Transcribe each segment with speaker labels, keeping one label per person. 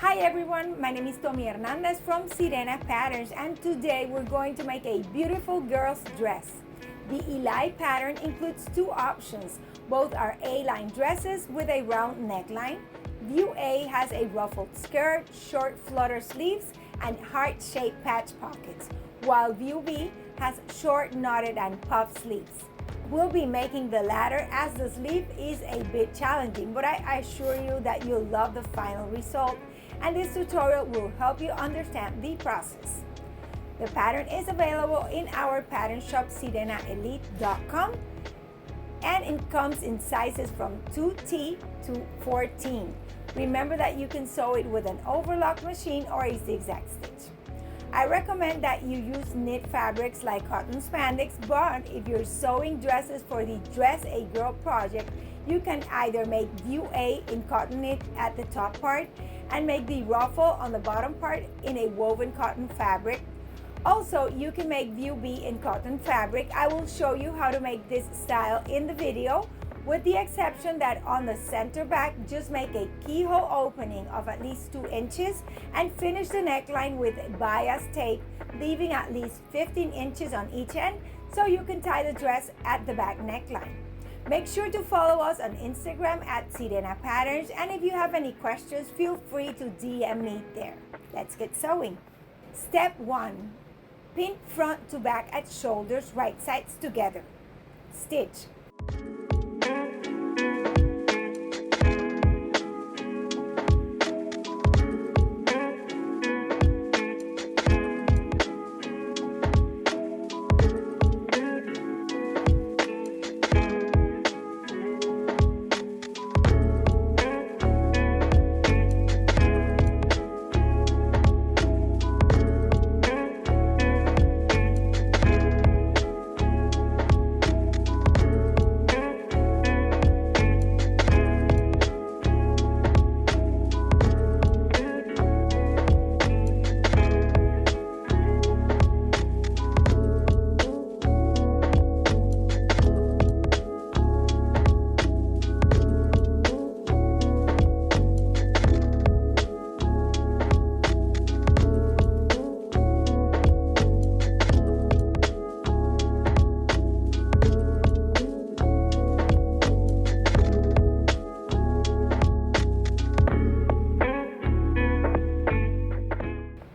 Speaker 1: Hi everyone, my name is Tommy Hernandez from Sirena Patterns, and today we're going to make a beautiful girl's dress. The Ilay pattern includes two options. Both are A-line dresses with a round neckline. View A has a ruffled skirt, short flutter sleeves, and heart-shaped patch pockets, while View B has short knotted and puff sleeves. We'll be making the latter as the sleeve is a bit challenging, but I assure you that you'll love the final result, and this tutorial will help you understand the process. The pattern is available in our pattern shop sirenaelite.com, and it comes in sizes from 2T to 14. Remember that you can sew it with an overlock machine or a zigzag stitch. I recommend that you use knit fabrics like cotton spandex, but if you're sewing dresses for the Dress a Girl project, you can either make View A in cotton knit at the top part and make the ruffle on the bottom part in a woven cotton fabric. Also, you can make View B in cotton fabric. I will show you how to make this style in the video, with the exception that on the center back, just make a keyhole opening of at least 2 inches and finish the neckline with bias tape, leaving at least 15 inches on each end so you can tie the dress at the back neckline. Make sure to follow us on Instagram at Sirena Patterns, and if you have any questions, feel free to DM me there. Let's get sewing. Step 1. Pin front to back at shoulders, right sides together. Stitch.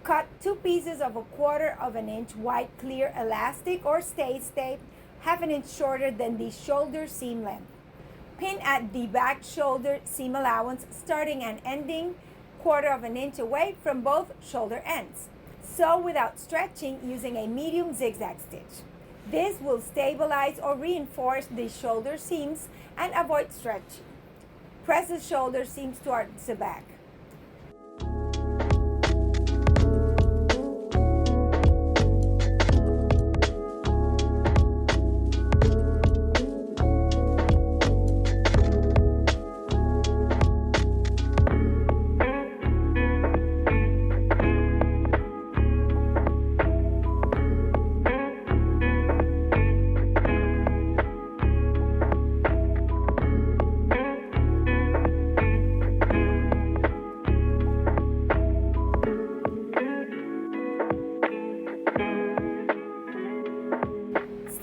Speaker 1: Cut 2 pieces of 1/4 inch white clear elastic or stays tape 1/2 inch shorter than the shoulder seam length. Pin at the back shoulder seam allowance, starting and ending 1/4 inch away from both shoulder ends. Sew without stretching using a medium zigzag stitch. This will stabilize or reinforce the shoulder seams and avoid stretching. Press the shoulder seams towards the back.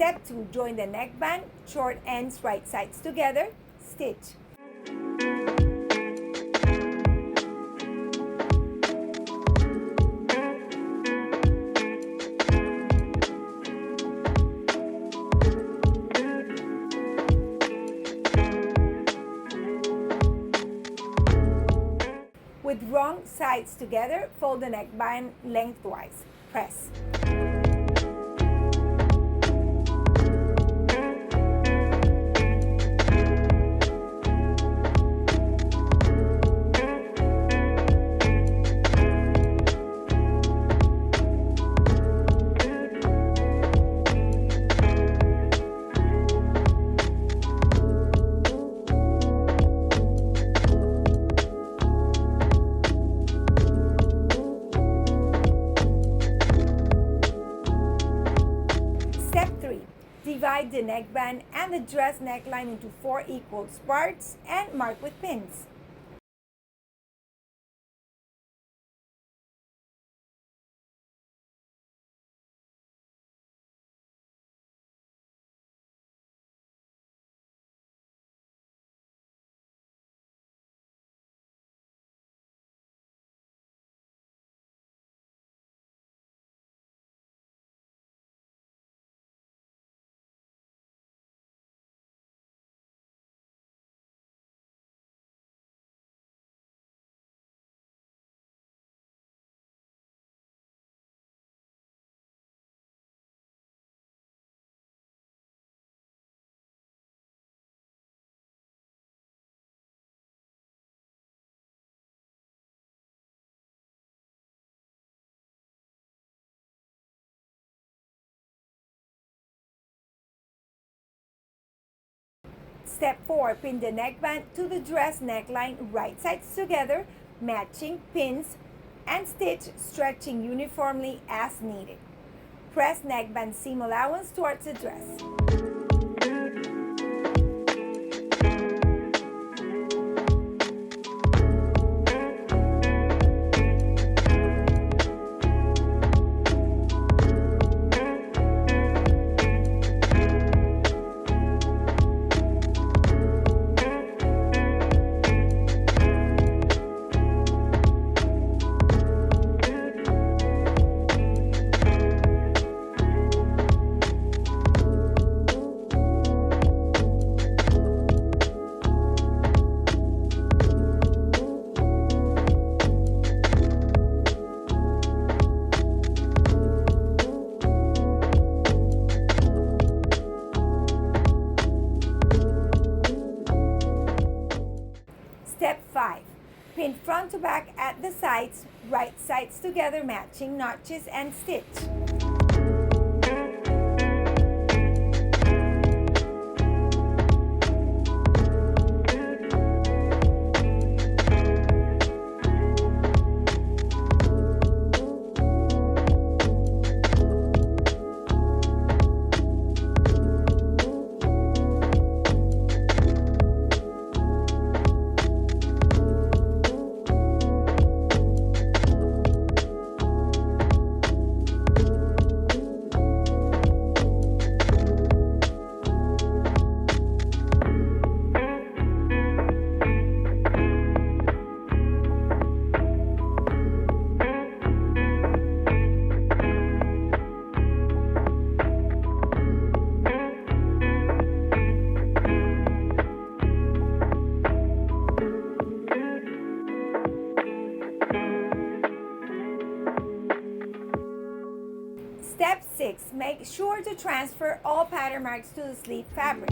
Speaker 1: Step 2. Join the neckband, short ends right sides together, stitch. With wrong sides together, fold the neckband lengthwise. Press. Divide the neckband and the dress neckline into 4 equal parts and mark with pins. Step 4, pin the neckband to the dress neckline, right sides together, matching pins, and stitch, stretching uniformly as needed. Press neckband seam allowance towards the dress. Step 5. Pin front to back at the sides, right sides together, matching notches, and stitch. Step 6. Make sure to transfer all pattern marks to the sleeve fabric.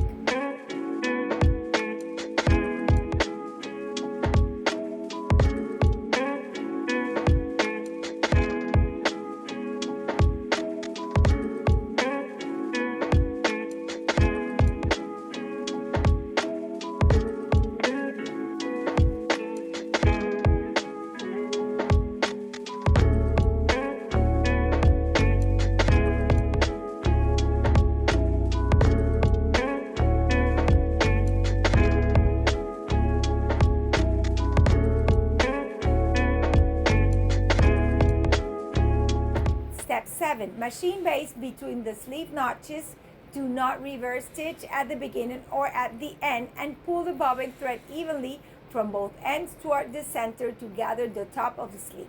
Speaker 1: Step 7. Machine base between the sleeve notches. Do not reverse stitch at the beginning or at the end, and pull the bobbin thread evenly from both ends toward the center to gather the top of the sleeve.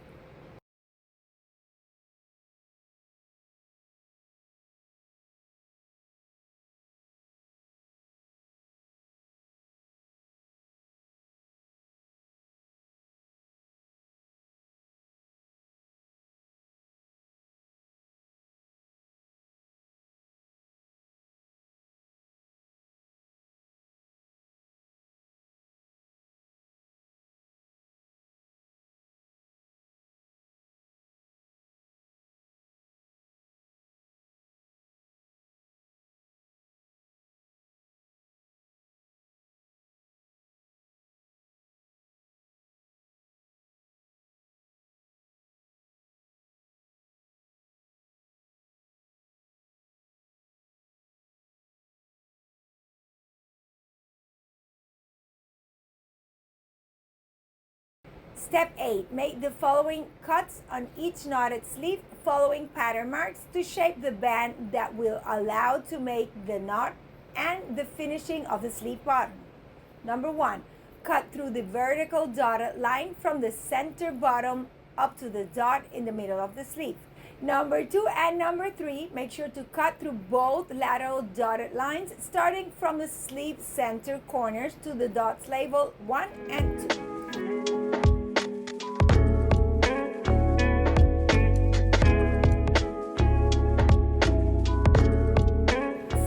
Speaker 1: Step 8. Make the following cuts on each knotted sleeve following pattern marks to shape the band that will allow to make the knot and the finishing of the sleeve bottom. Number 1. Cut through the vertical dotted line from the center bottom up to the dot in the middle of the sleeve. Number 2 and number 3, make sure to cut through both lateral dotted lines starting from the sleeve center corners to the dots labeled 1 and 2.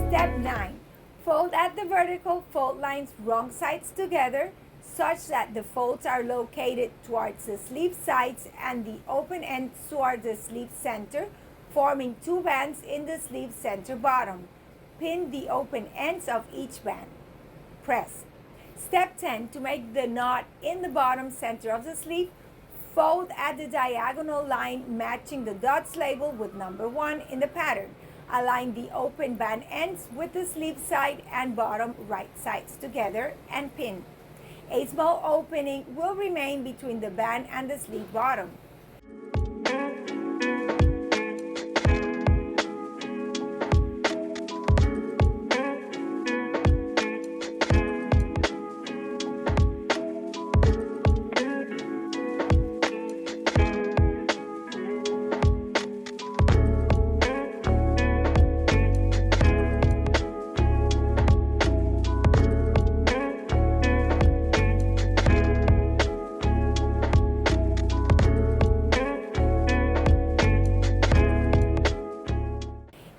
Speaker 1: Step 9. Fold at the vertical fold lines wrong sides together such that the folds are located towards the sleeve sides and the open ends toward the sleeve center, forming two bands in the sleeve center bottom. Pin the open ends of each band. press. Step 10, to make the knot in the bottom center of the sleeve, fold at the diagonal line matching the dots label with number 1 in the pattern. Align the open band ends with the sleeve side and bottom right sides together and pin. A small opening will remain between the band and the sleeve bottom.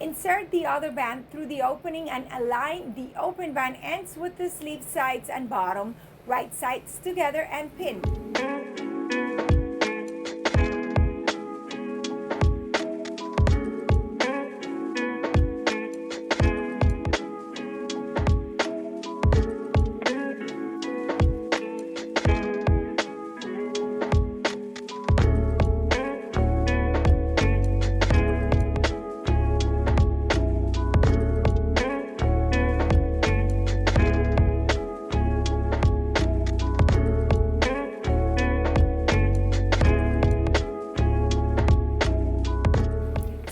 Speaker 1: Insert the other band through the opening and align the open band ends with the sleeve sides and bottom right sides together and pin.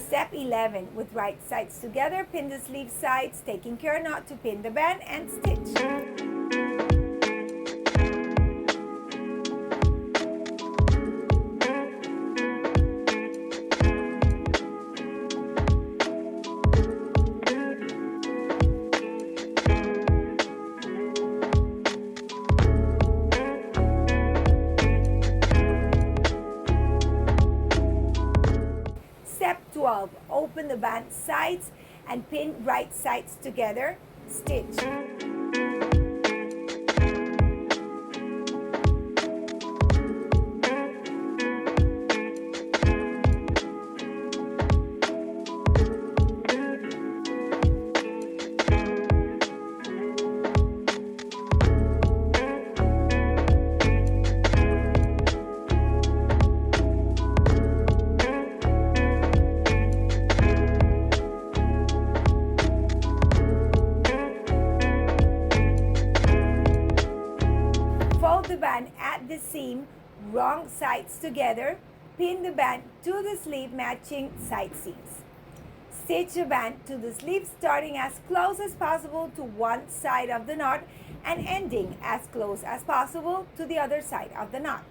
Speaker 1: Step 11, with right sides together, pin the sleeve sides, taking care not to pin the band and stitch. Step 12, open the band sides and pin right sides together, stitch. Fold the band at the seam, wrong sides together, pin the band to the sleeve matching side seams. Stitch the band to the sleeve starting as close as possible to one side of the knot and ending as close as possible to the other side of the knot.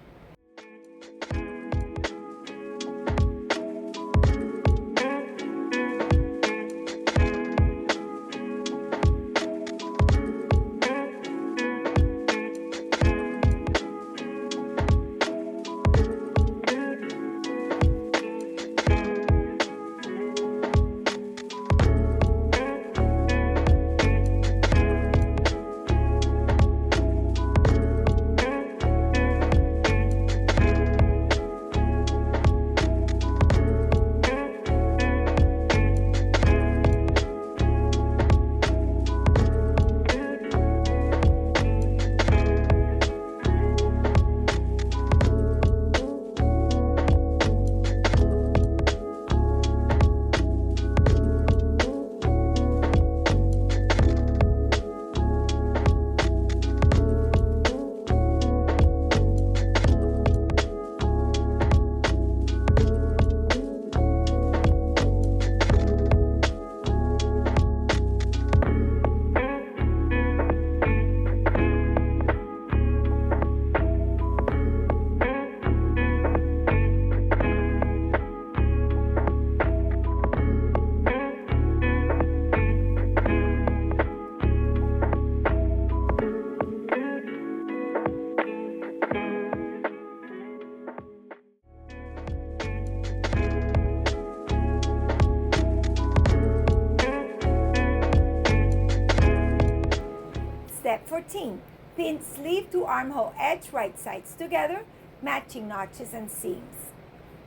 Speaker 1: Step 14, pin sleeve to armhole edge right sides together, matching notches and seams.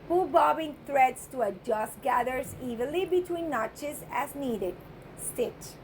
Speaker 1: Pull bobbin threads to adjust gathers evenly between notches as needed. Stitch.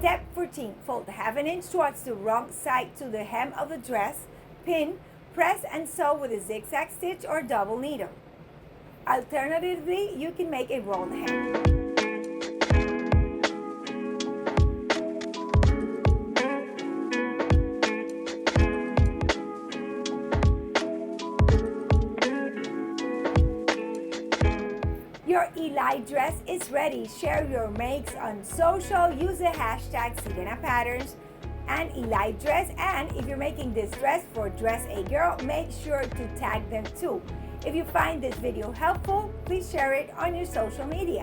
Speaker 1: Step 14. Fold 1/2 inch towards the wrong side to the hem of the dress. Pin, press and sew with a zigzag stitch or double needle. Alternatively, you can make a rolled hem. Your Ilay dress is ready. Share your makes on social. Use the hashtag Sirena Patterns and Ilay Dress. And if you're making this dress for Dress a Girl, make sure to tag them too. If you find this video helpful, please share it on your social media.